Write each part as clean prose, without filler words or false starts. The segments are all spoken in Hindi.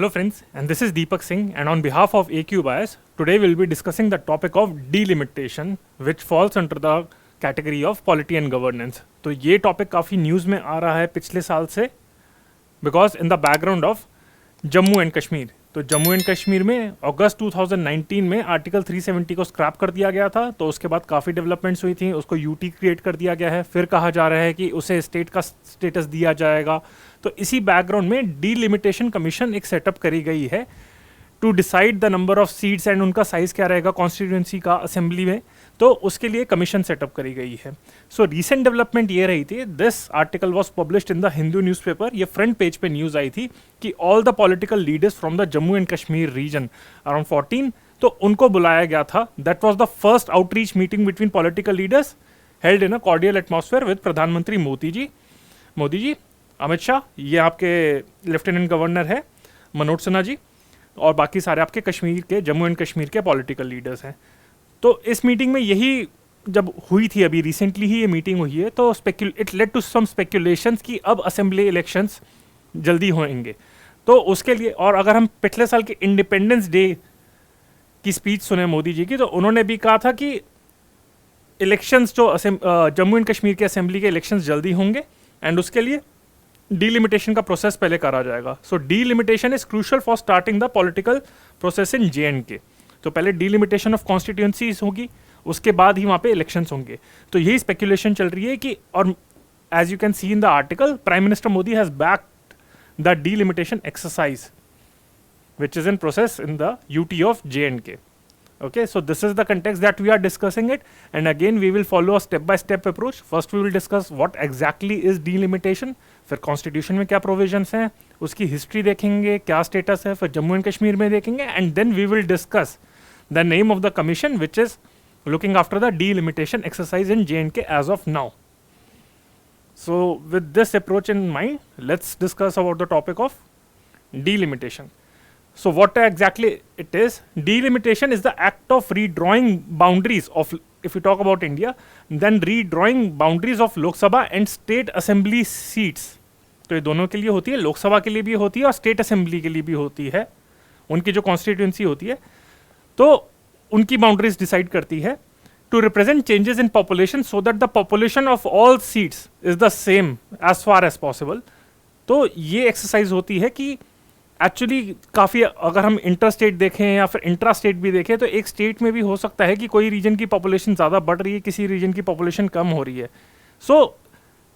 Hello friends, and this is Deepak Singh, and on behalf of AQ Bias, today we'll be discussing the topic of delimitation, which falls under the category of polity and governance. तो ये टॉपिक काफ़ी न्यूज़ में आ रहा है पिछले साल से, because in the background of Jammu and Kashmir. तो जम्मू एंड कश्मीर में अगस्त 2019 में आर्टिकल 370 को स्क्रैप कर दिया गया था. तो उसके बाद काफ़ी डेवलपमेंट्स हुई थी, उसको यूटी क्रिएट कर दिया गया है. फिर कहा जा रहा है कि उसे स्टेट का स्टेटस दिया जाएगा. तो इसी बैकग्राउंड में डीलिमिटेशन कमीशन एक सेटअप करी गई है to decide the number of seats and उनका साइज क्या रहेगा कॉन्स्टिट्यूंसी का असेंबली में. तो उसके लिए कमीशन सेटअप करी गई है. सो रीसेंट डेवलपमेंट ये रही थी, this article was published in the Hindu newspaper. ये फ्रंट पेज पे न्यूज़ आई थी कि all the political leaders from the Jammu and Kashmir region around 14, तो उनको बुलाया गया था. That was the first outreach meeting between political leaders held in a cordial atmosphere with प्रधानमंत्री मोदी जी, अमित शाह, ये आपके लेफ्टिनेंट गवर्नर है मनोज सिन्हा जी, और बाकी सारे आपके कश्मीर के, जम्मू एंड कश्मीर के पॉलिटिकल लीडर्स हैं. तो इस मीटिंग में यही जब हुई थी, अभी रिसेंटली ही ये मीटिंग हुई है, तो it led to some speculations कि अब असेंबली इलेक्शंस जल्दी होंगे. तो उसके लिए, और अगर हम पिछले साल के इंडिपेंडेंस डे की स्पीच सुने मोदी जी की, तो उन्होंने भी कहा था कि इलेक्शंस जो जम्मू एंड कश्मीर के असेंबली के इलेक्शंस जल्दी होंगे एंड उसके लिए डीलिमिटेशन का प्रोसेस पहले करा जाएगा. So delimitation is crucial for starting the political process in JNK. तो पहले डीलिमिटेशन ऑफ कॉन्स्टिट्यूंसीज होगी, उसके बाद ही वहाँ पे इलेक्शंस होंगे. तो यही स्पेक्यूलेशन चल रही है कि, और as you can see in the article, prime minister Modi has backed the delimitation exercise which is in process in the UT of JNK. Okay, so this is the context that we are discussing it, and again we will follow a step by step approach. First we will discuss what exactly is delimitation, फिर कॉन्स्टिट्यूशन में क्या प्रोविजंस हैं, उसकी हिस्ट्री देखेंगे, क्या स्टेटस है, फिर जम्मू एंड कश्मीर में देखेंगे, and then we will discuss the name of the commission which is looking after the delimitation exercise in JNK as of now. So with this approach in mind, let's discuss about the topic of delimitation. So what exactly it is? Delimitation is the act of redrawing boundaries of, if we talk about India, then redrawing boundaries of Lok Sabha and state assembly seats. तो ये दोनों के लिए होती है, लोकसभा के लिए भी होती है और स्टेट असेंबली के लिए भी होती है. उनकी जो कॉन्स्टिट्यूंसी होती है, तो उनकी बाउंड्रीज डिसाइड करती है to represent changes in population so that the population of all seats is the same as far as possible. तो ये एक्सरसाइज होती है कि एक्चुअली काफ़ी, अगर हम इंटर स्टेट देखें या फिर इंट्रा स्टेट भी देखें, तो एक स्टेट में भी हो सकता है कि कोई रीजन की पॉपुलेशन ज़्यादा बढ़ रही है, किसी रीजन की पॉपुलेशन कम हो रही है. सो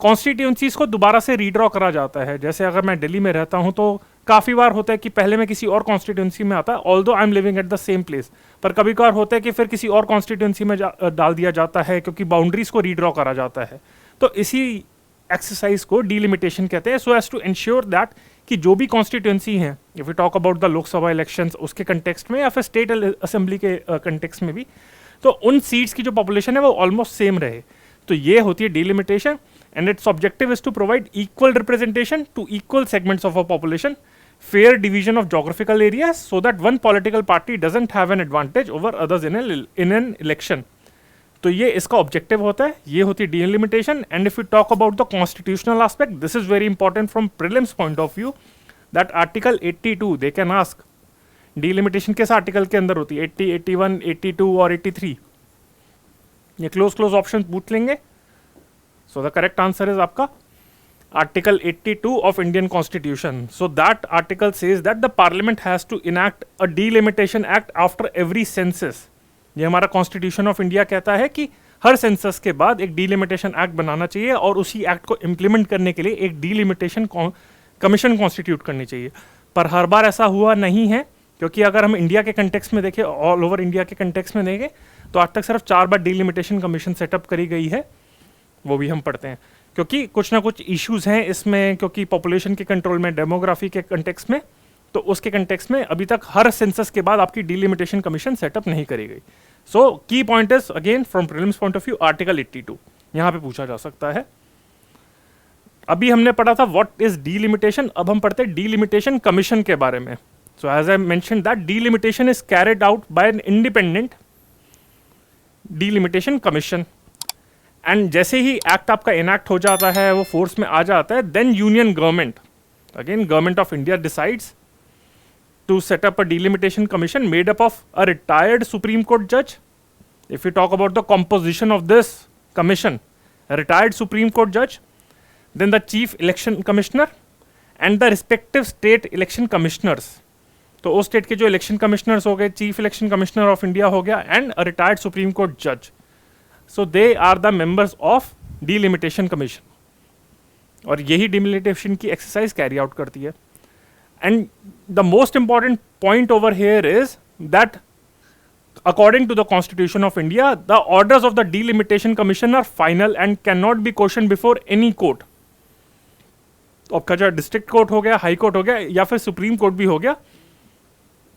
कॉन्स्टिट्यूंसीज को दोबारा से रीड्रॉ करा जाता है. जैसे अगर मैं दिल्ली में रहता हूँ, तो काफ़ी बार होता है कि पहले मैं किसी और कॉन्स्टिट्यूंसी में आता है, although I am living at the same place, पर कभी कभार होता है कि फिर किसी और कॉन्स्टिट्यूंसी में डाल दिया जाता है, क्योंकि बाउंड्रीज को रीड्रॉ करा जाता है. तो इसी एक्सरसाइज को डीलिमिटेशन कहते हैं, so as to ensure that कि जो भी कॉन्स्टिट्यूंसी हैं, if you talk about the Lok Sabha elections उसके कंटेक्स्ट में या फिर स्टेट असेंबली के कंटेक्स्ट में भी, तो उन सीट्स की जो पॉपुलेशन है वो ऑलमोस्ट सेम रहे. तो ये होती है delimitation, and its objective is to provide equal representation to equal segments of a population, fair division of geographical areas so that one political party doesn't have an advantage over others in an election. तो ये इसका ऑब्जेक्टिव होता है, ये होती है delimitation. And if you talk about the constitutional aspect, this is very important from prelims point of view, that article 82 they can ask delimitation किस आर्टिकल के अंदर होती है, 80, 81, 82 और 83. ये क्लोज ऑप्शन पूछ लेंगे. So the correct answer is आपका article 82 of Indian constitution. So that article says that the parliament has to enact a delimitation act after every census. ये हमारा कॉन्स्टिट्यूशन ऑफ इंडिया कहता है कि हर सेंसस के बाद एक डीलिमिटेशन एक्ट बनाना चाहिए और उसी एक्ट को इम्प्लीमेंट करने के लिए एक डीलिमिटेशन कमीशन कॉन्स्टिट्यूट करनी चाहिए. पर हर बार ऐसा हुआ नहीं है, क्योंकि अगर हम इंडिया के कंटेक्स्ट में देखें, ऑल ओवर इंडिया के कंटेक्स्ट में देखें, तो आज तक सिर्फ 4 बार डीलिमिटेशन कमीशन सेटअप करी गई है. वो भी हम पढ़ते हैं क्योंकि कुछ ना कुछ इश्यूज हैं इसमें, क्योंकि पॉपुलेशन के कंट्रोल में, डेमोग्राफी के कंटेक्स्ट में, तो उसके कंटेक्स्ट में अभी तक हर सेंसस के बाद आपकी डीलिमिटेशन कमीशन सेटअप नहीं करी गई. सो की point is again from prelims point of view article 82 यहाँ पे पूछा जा सकता है. अभी हमने पढ़ा था व्हाट इज डीलिमिटेशन, अब हम पढ़ते हैं डीलिमिटेशन कमीशन के बारे में. So as I mention that delimitation is carried out by an independent delimitation commission, and जैसे ही एक्ट आपका इनैक्ट हो जाता है, वो फोर्स में आ जाता है, then union government, again government of India decides to set up a delimitation commission made up of a retired Supreme Court judge. If we talk about the composition of this commission, a retired Supreme Court judge, then the chief election commissioner and the respective state election commissioners. तो उस स्टेट के जो इलेक्शन कमिश्नर्स हो गए, chief election commissioner of India हो गया and a retired supreme court जज. So they are the members of delimitation commission और यही डीलिमिटेशन की एक्सरसाइज कैरी आउट करती है. And the most important point over here is that according to the Constitution of India, the orders of the Delimitation Commission are final and cannot be questioned before any court. तो आपका जो डिस्ट्रिक्ट कोर्ट हो गया, हाई कोर्ट हो गया या फिर सुप्रीम कोर्ट भी हो गया,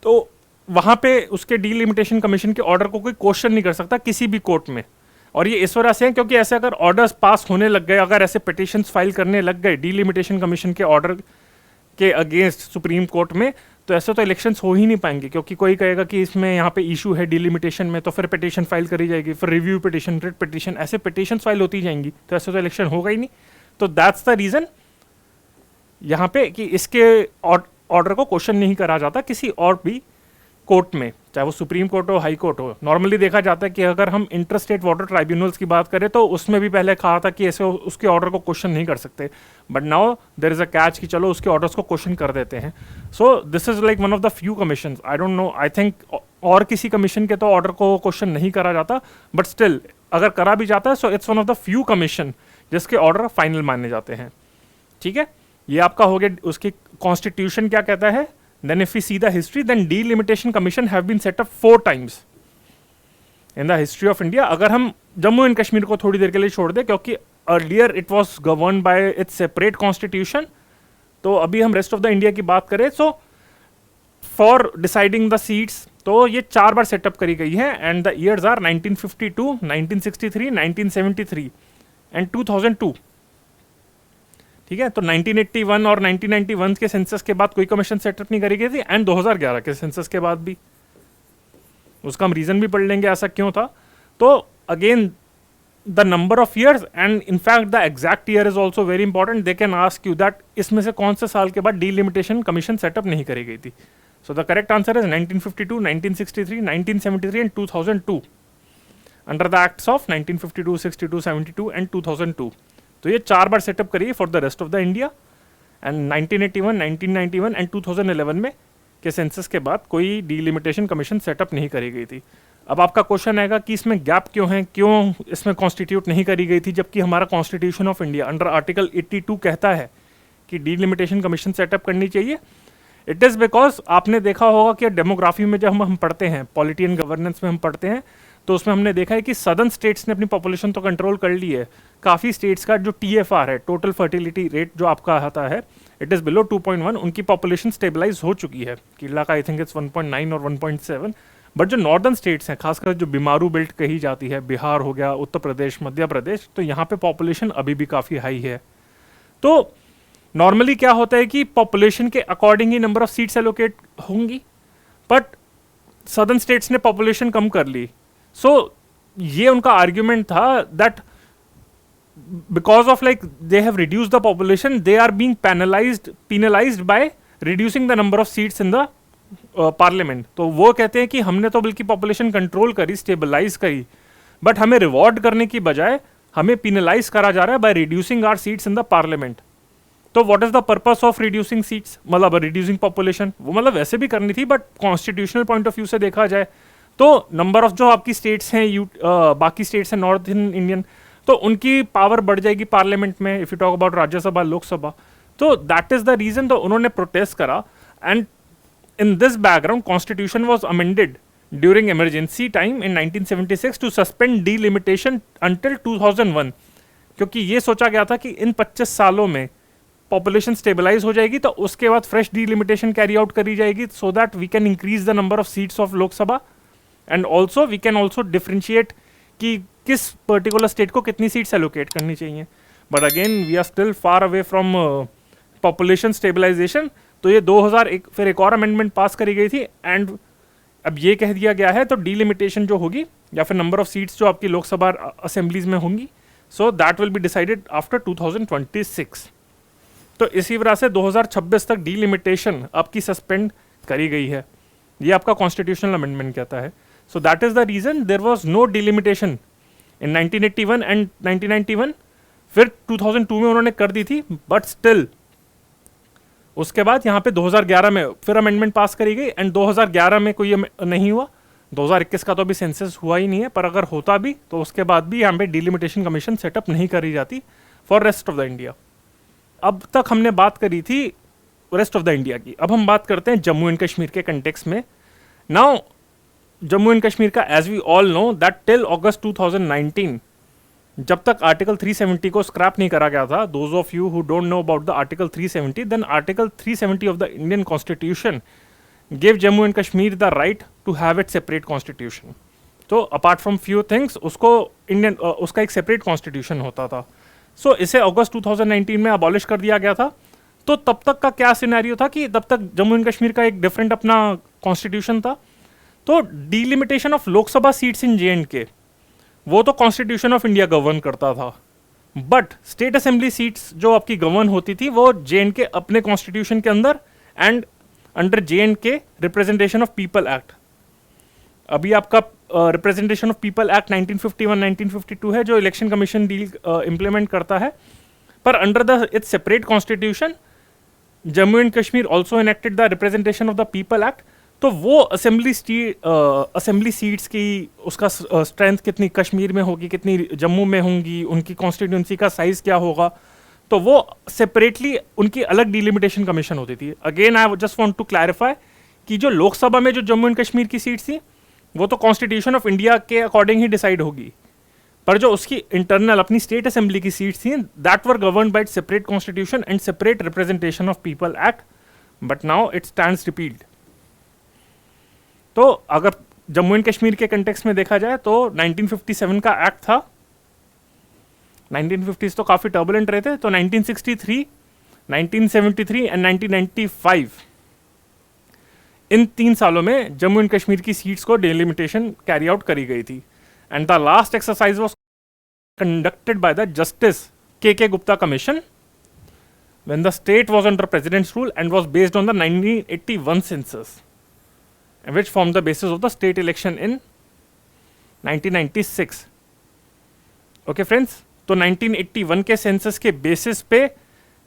तो वहां पे उसके डीलिमिटेशन कमीशन के ऑर्डर को कोई क्वेश्चन नहीं कर सकता किसी भी कोर्ट में. और ये इस वजह से है क्योंकि ऐसे अगर ऑर्डर्स पास होने लग गए, अगर ऐसे पिटिशंस फाइल करने लग गए डीलिमिटेशन कमीशन के ऑर्डर के अगेंस्ट सुप्रीम कोर्ट में, तो ऐसे तो इलेक्शंस हो ही नहीं पाएंगे क्योंकि कोई कहेगा कि इसमें यहाँ पे इशू है डीलिमिटेशन में, तो फिर पिटीशन फाइल करी जाएगी, फिर रिव्यू पिटीशन, रिट पिटीशन, ऐसे पिटीशन फाइल होती जाएंगी, तो ऐसे तो इलेक्शन होगा ही नहीं. तो दैट्स द रीज़न यहाँ पे कि इसके ऑर्डर को क्वेश्चन नहीं करा जाता किसी और भी कोर्ट में, चाहे वो सुप्रीम कोर्ट हो, हाई कोर्ट हो. नॉर्मली देखा जाता है कि अगर हम इंटर स्टेट वाटर ट्राइब्यूनल्स की बात करें तो उसमें भी पहले कहा था कि ऐसे उसके ऑर्डर को क्वेश्चन नहीं कर सकते, but now there is a catch कि चलो उसके ऑर्डर्स को क्वेश्चन कर देते हैं. So this is like one of the few commission, I don't know, I think और किसी कमीशन के तो ऑर्डर को क्वेश्चन नहीं करा जाता, बट स्टिल अगर करा भी जाता है so it's one of the few commission जिसके ऑर्डर फाइनल माने जाते हैं. ठीक है, ये आपका हो गया. उसकी कॉन्स्टिट्यूशन क्या कहता है. Then if we see the history, then delimitation commission have been set up 4 times in the history of India. अगर हम जम्मू एंड कश्मीर को थोड़ी देर के लिए छोड़ दें क्योंकि earlier it was governed by its separate constitution, तो अभी हम रेस्ट ऑफ द इंडिया की बात करें so for deciding the seats तो ये 4 बार सेटअप करी गई है and the years are 1952, 1963, 1973 and 2002. ठीक है, तो 1981 और 1991 के सेंसस के बाद कोई कमीशन सेटअप नहीं करी गई थी एंड 2011 के सेंसस के बाद भी. उसका हम रीजन भी पढ़ लेंगे ऐसा क्यों था. तो again the number of years and in fact the exact year is also very important. They can ask you that इसमें से कौन से साल के बाद डीलिमिटेशन कमीशन सेटअप नहीं करी गई थी. सो the correct answer is 1952, 1963, 1973 and 2002 under the acts of 1952, 62, 72 and 2002. तो ये 4 बार सेटअप करिए for the rest of the India and 1981, 1991 and 2011 में के सेंसस के बाद कोई डीलिमिटेशन कमीशन सेटअप नहीं करी गई थी. अब आपका क्वेश्चन आएगा कि इसमें गैप क्यों है, क्यों इसमें कॉन्स्टिट्यूट नहीं करी गई थी जबकि हमारा constitution of India under article 82 कहता है कि डीलिमिटेशन कमीशन सेटअप करनी चाहिए. इट इज़ बिकॉज आपने देखा होगा कि डेमोग्राफी में जब हम पढ़ते हैं, पॉलिटी एंड गवर्नेंस में हम पढ़ते हैं, तो उसमें हमने देखा है कि सदर्न स्टेट्स ने अपनी पॉपुलेशन तो कंट्रोल कर ली है. काफ़ी स्टेट्स का जो TFR है, टोटल फर्टिलिटी रेट जो आपका आता है, इट इज़ बिलो 2.1. उनकी पॉपुलेशन स्टेबलाइज हो चुकी है. केरला का आई थिंक इट्स 1.9 और 1.7. बट जो नॉर्दर्न स्टेट्स हैं, खासकर जो बीमारू बेल्ट कही जाती है, बिहार हो गया, उत्तर प्रदेश, मध्य प्रदेश, तो यहाँ पे पॉपुलेशन अभी भी काफ़ी हाई है. तो नॉर्मली क्या होता है कि पॉपुलेशन के according he number of seats allocate होंगी, बट सदर्न स्टेट्स ने पॉपुलेशन कम कर ली. सो ये उनका आर्ग्यूमेंट था that because of like they have reduced the population, they are being penalized by reducing the number of seats in the parliament. तो वो कहते हैं कि हमने तो बल्कि पॉपुलेशन कंट्रोल करी, स्टेबलाइज करी, बट हमें रिवॉर्ड करने की बजाय हमें पिनलाइज करा जा रहा है by reducing our seats in the parliament. तो what is the purpose of reducing seats, मतलब रिड्यूसिंग पॉपुलेशन, वो मतलब वैसे भी करनी थी but constitutional point of view से देखा जाए तो नंबर ऑफ जो आपकी स्टेट्स हैं, बाकी स्टेट्स हैं नॉर्थ इंडियन, तो उनकी पावर बढ़ जाएगी पार्लियामेंट में. If you talk about Rajya Sabha, Lok Sabha, तो दैट इज द रीजन. तो उन्होंने प्रोटेस्ट करा and in this background constitution was amended during emergency time in 1976 to suspend delimitation until 2001, क्योंकि ये सोचा गया था कि इन 25 सालों में पॉपुलेशन स्टेबलाइज हो जाएगी तो उसके बाद फ्रेश डीलिमिटेशन कैरी आउट करी जाएगी so that we can increase the number of seats of Lok Sabha and also we can also differentiate कि किस पर्टिकुलर स्टेट को कितनी सीट्स एलोकेट करनी चाहिए. But again we are still far away from population stabilization. तो ये 2001 फिर एक और अमेंडमेंट पास करी गई थी एंड अब ये कह दिया गया है तो डीलिमिटेशन जो होगी या फिर नंबर ऑफ सीट्स जो आपकी लोकसभा असेंबलीज में होंगी, so that will be decided after 2026. तो इसी वजह से 2026 तक डीलिमिटेशन आपकी सस्पेंड करी गई है, ये आपका कॉन्स्टिट्यूशनल अमेंडमेंट कहता है. So that is the reason there was no delimitation in 1981 and 1991. फिर 2002 में उन्होंने कर दी थी, बट स्टिल उसके बाद यहाँ पे 2011 में फिर अमेंडमेंट पास करी गई एंड 2011 में कोई नहीं हुआ. 2021 का तो अभी सेंसस हुआ ही नहीं है, पर अगर होता भी तो उसके बाद भी यहाँ पे डिलिमिटेशन कमीशन सेटअप नहीं करी जाती for rest of the India. अब तक हमने बात करी थी रेस्ट ऑफ द इंडिया की, अब हम बात करते हैं जम्मू एंड कश्मीर के कंटेक्स्ट में. नाउ जम्मू एंड कश्मीर का, as we all know that till August 2019, जब तक आर्टिकल 370 को स्क्रैप नहीं करा गया था, those of you who don't know about the article 370, then article 370 of the Indian constitution give Jammu and Kashmir the right to have it separate constitution. तो अपार्ट फ्रॉम फ्यू थिंग्स उसको इंडियन उसका एक सेपरेट कॉन्स्टिट्यूशन होता था. सो इसे अगस्त 2019 में अबॉलिश कर दिया गया था. तो तब तक का क्या सिनेरियो था कि तब तक जम्मू एंड कश्मीर का एक डिफरेंट अपना कॉन्स्टिट्यूशन था. तो delimitation of Lok Sabha seats in J वो तो कॉन्स्टिट्यूशन ऑफ इंडिया गवर्न करता था, बट स्टेट असेंबली सीट्स जो आपकी गवर्न होती थी वो जे के अपने कॉन्स्टिट्यूशन के अंदर एंड अंडर जे के रिप्रेजेंटेशन ऑफ पीपल एक्ट. अभी आपका रिप्रेजेंटेशन ऑफ पीपल एक्ट 1951-1952 है जो इलेक्शन कमीशन डील इम्प्लीमेंट करता है, पर under the it's separate constitution Jammu and Kashmir also enacted the representation of the people act. तो वो असेंबली सीट्स की उसका स्ट्रेंथ कितनी कश्मीर में होगी, कितनी जम्मू में होंगी, उनकी कॉन्स्टिट्यूंसी का साइज क्या होगा, तो वो सेपरेटली उनकी अलग डिलिमिटेशन कमीशन होती थी. Again I just want to clarify कि जो लोकसभा में जो जम्मू एंड कश्मीर की सीट्स थी वो तो कॉन्स्टिट्यूशन ऑफ इंडिया के अकॉर्डिंग ही डिसाइड होगी, पर जो उसकी इंटरनल अपनी स्टेट असेंबली की सीट्स थी that were govern by separate constitution and separate representation of people act. But now it stands repealed. तो अगर जम्मू एंड कश्मीर के कंटेक्स्ट में देखा जाए तो 1957 का एक्ट था. 1950s तो काफ़ी टर्बुलेंट रहे थे, तो 1963, 1973 एंड 1995 इन 3 सालों में जम्मू एंड कश्मीर की सीट्स को डिलिमिटेशन कैरी आउट करी गई थी. And the last exercise was conducted by the justice K Gupta commission when the state was under president's rule and was based on the 1981 census which formed the basis of the state election in 1996. Okay friends, तो 1981 के सेंसस के बेसिस पे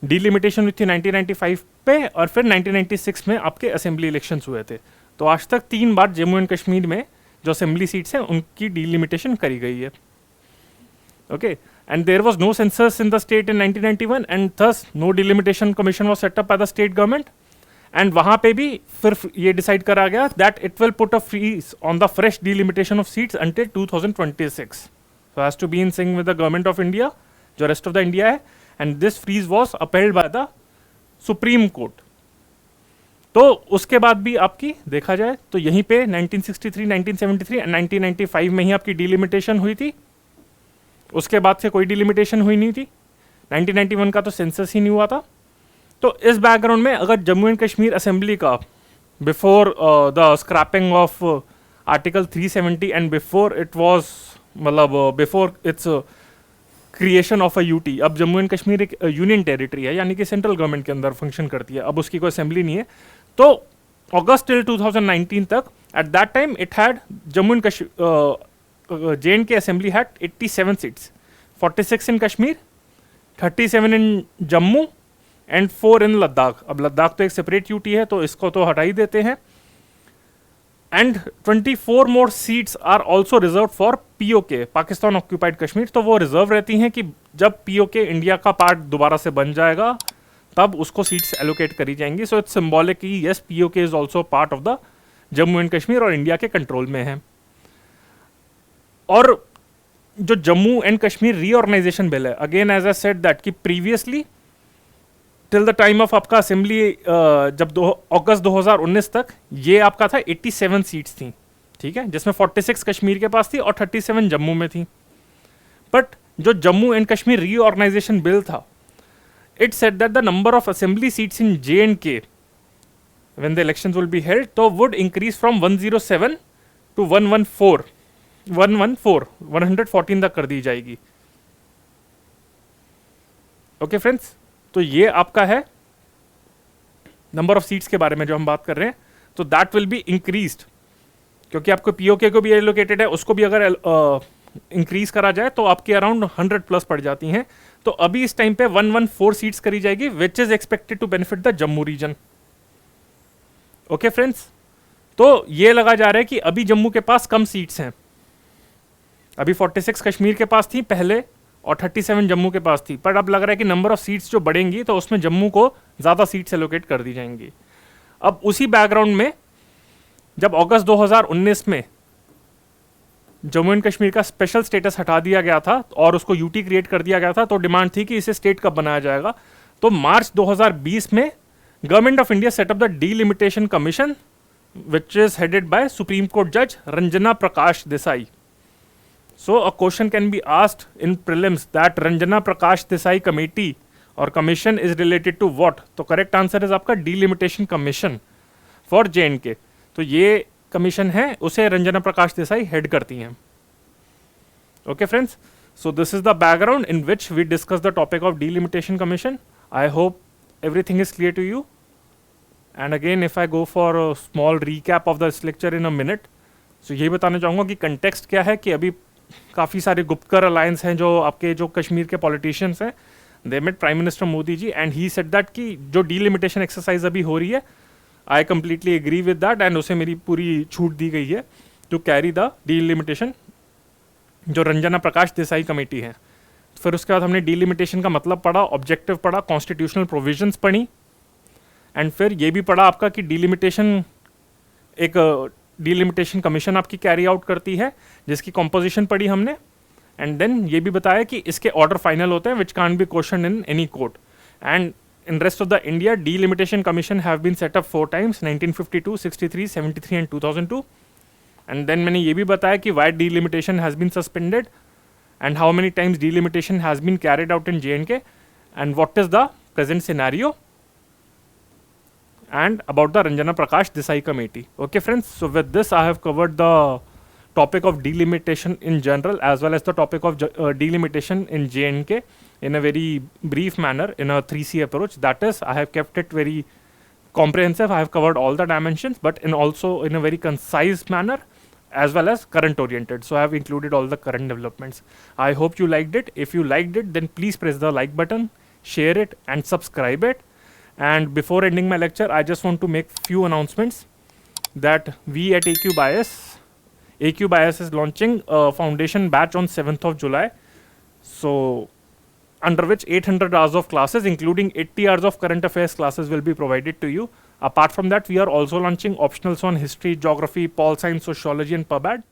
डिलिमिटेशन हुई थी 1995 पे, और फिर 1996 में आपके असेंबली इलेक्शंस हुए थे. तो आज तक 3 बार जम्मू एंड कश्मीर में जो असेंबली सीट्स हैं उनकी डिलिमिटेशन करी गई है. Okay, and there was no census in the state in 1991 and thus no delimitation commission was set up by the state government. And वहाँ पे भी फिर ये डिसाइड करा गया that it will put a freeze on the fresh delimitation of seats until 2026. So has to be in sync with the government of India जो रेस्ट ऑफ द इंडिया है, and this freeze was upheld by the supreme court. तो उसके बाद भी आपकी देखा जाए तो यहीं पे 1963, 1973 एंड 1995 में ही आपकी डिलिमिटेशन हुई थी. उसके बाद से कोई डिलिमिटेशन हुई नहीं थी. 1991 का तो सेंसस ही नहीं हुआ था. तो इस बैकग्राउंड में अगर जम्मू एंड कश्मीर असेंबली का before the scrapping of article 370 and before it was मतलब before its creation of a UT, अब जम्मू एंड कश्मीर एक यूनियन टेरिटरी है, यानी कि सेंट्रल गवर्नमेंट के अंदर फंक्शन करती है, अब उसकी कोई असेंबली नहीं है. तो अगस्त टिल 2019 तक at that time it had Jammu and J and K assembly had 87 seats, 46 in Kashmir, 37 in Jammu and 4 in Ladakh. अब लद्दाख तो एक सेपरेट यूटी है तो इसको तो हटा ही देते हैं. And 24 more seats are also reserve for POK, Pakistan occupied Kashmir. तो वो रिजर्व रहती हैं कि जब पीओके इंडिया का पार्ट दोबारा से बन जाएगा तब उसको सीट्स एलोकेट करी जाएंगी. सो इट्स सिंबॉलिक कि yes PoK is also part of the Jammu and Kashmir और इंडिया के कंट्रोल में है. और जो Jammu and Kashmir reorganisation bill है, again as I said that कि previously till the time of आपका असेंबली जब अगस्त 2019 तक ये आपका था 87 सीट्स थी, ठीक है, जिसमें 46 कश्मीर के पास थी और 37 जम्मू में थी. बट जो Jammu and Kashmir reorganisation bill था, it said that the number of assembly seats in J and K when the elections will be held तो वुड इंक्रीज फ्रॉम 107 टू 114 तक कर दी जाएगी. ओके फ्रेंड्स, तो ये आपका है नंबर ऑफ सीट्स के बारे में जो हम बात कर रहे हैं. तो दैट विल बी इंक्रीज्ड, क्योंकि आपको पीओके को भी एलोकेटेड है, उसको भी अगर इंक्रीज करा जाए तो आपके अराउंड 100 प्लस पड़ जाती हैं। तो अभी इस टाइम पे 114 सीट्स करी जाएगी, which is expected to benefit the Jammu region. Okay friends, तो ये लगा जा रहा है कि अभी जम्मू के पास कम सीट्स हैं। अभी 46 कश्मीर के पास थी पहले और 37 जम्मू के पास थी, पर अब लग रहा है कि नंबर ऑफ सीट्स जो बढ़ेंगी तो उसमें जम्मू को ज़्यादा सीट्स एलोकेट कर दी जाएंगी। अब उसी बैकग्राउंड में जब अगस्त 2019 में जम्मू एंड कश्मीर का स्पेशल स्टेटस हटा दिया गया था और उसको यूटी क्रिएट कर दिया गया था, तो डिमांड थी कि इसे स्टेट कब बनाया जाएगा। तो मार्च 2020 में government of India set up the delimitation commission which is headed by Supreme Court Judge Ranjana Prakash Desai. So a question can be asked in prelims that Ranjana Prakash Desai committee or commission is related to what? तो correct answer is आपका delimitation commission for J&K. तो ये कमीशन है, उसे रंजना प्रकाश देसाई हेड करती हैं। Okay friends, so this is the background in which we discuss the topic of delimitation commission. I hope everything is clear to you. And again, if I go for a small recap of this lecture in a minute, so यही बताना चाहूँगा कि कंटेक्स्ट क्या है कि अभी काफ़ी सारे गुप्तकर अलायंस हैं जो आपके जो कश्मीर के पॉलिटिशियंस हैं, they met prime minister Modi ji and he said that कि जो डीलिमिटेशन एक्सरसाइज अभी हो रही है, I completely agree with that and उसे मेरी पूरी छूट दी गई है टू कैरी द डीलिमिटेशन जो रंजना प्रकाश देसाई कमेटी है। फिर उसके बाद हमने डीलिमिटेशन का मतलब पढ़ा, ऑब्जेक्टिव पढ़ा, कॉन्स्टिट्यूशनल प्रोविजंस पढ़ी, एंड फिर ये भी पढ़ा आपका कि डीलिमिटेशन एक डीलिमिटेशन कमीशन आपकी कैरी आउट करती है जिसकी कॉम्पोजिशन पढ़ी हमने, एंड देन ये भी बताया कि इसके ऑर्डर फाइनल होते हैं which can't be question in any court. And in rest of the India delimitation commission have been set up 4 times 1952, 63, 73 and 2002। And then मैंने ये भी बताया कि why delimitation has been suspended and how many times delimitation has been carried out in J&K and what is the present scenario and about the Ranjana Prakash Desai committee. Okay friends, so with this I have covered the topic of delimitation in general as well as the topic of delimitation in J&K in a very brief manner in a 3C approach. That is, I have kept it very comprehensive. I have covered all the dimensions but also in a very concise manner as well as current oriented. So I have included all the current developments. I hope you liked it. If you liked it, then please press the like button, share it and subscribe it. And before ending my lecture, I just want to make few announcements that we at AQ Bias is launching a foundation batch on 7th of July. So under which 800 hours of classes including 80 hours of current affairs classes will be provided to you. Apart from that, we are also launching optionals on history, geography, pol science, sociology and pub ad.